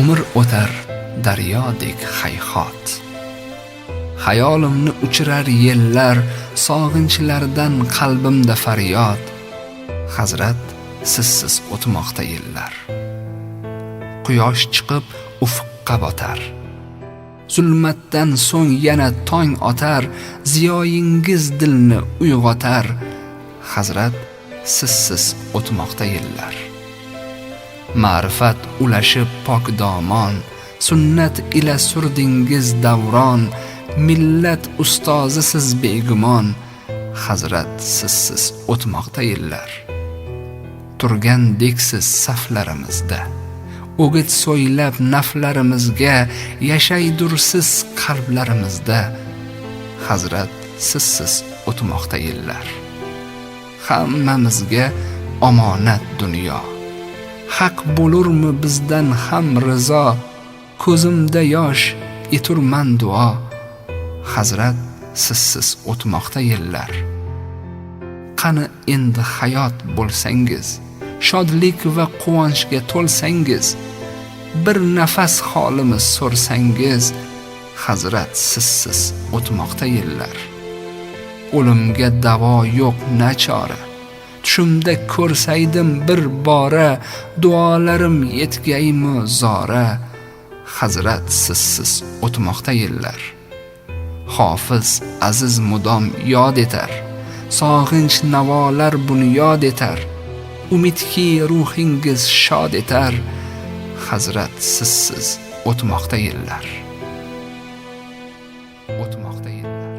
umr o'tar daryodek hayhot. Hayolimni uchirar yellar, sog'inchlardan qalbimda faryod. Hazrat, sizsiz o'tmoqda yillar. Quyosh chiqib ufqqa botar, zulmatdan so'ng yana tong otar, ziyoyingiz dilni uyg'otar. Hazrat, sizsiz o'tmoqda yillar. Ma'rifat ulashib pok domon, sunnat ila surdingiz davron, millat ustozi siz begumon. Hazrat, sizsiz o'tmoqda yillar. Turgandeksiz saflarimizda, o'git so'ylab naflarimizga, yashaydursiz qalblarimizda. Hazrat, sizsiz o'tmoqda yillar. Hammamizga omonat dunyo, haq bo'lurmi bizdan ham rizo? Ko'zimda yosh eturman duo. Hazrat, sizsiz o'tmoqda yillar. Qani endi hayot bo'lsangiz, shodlik va quvonchga to'lsangiz, bir nafas holimiz so'rsangiz. Hazrat, sizsiz o'tmoqda yillar. O'limga davo yo'q nachora, tushimda ko'rsaydim bir bora, duolarim yetgaymi zora. Hazrat, sizsiz o'tmoqda yillar. Hofiz aziz mudom yod etar, sog'inch navolar bunyod etar, umidki ruhingiz shod etar. Hazrat, sizsiz o'tmoqda yillar. O'tmoqda yillar.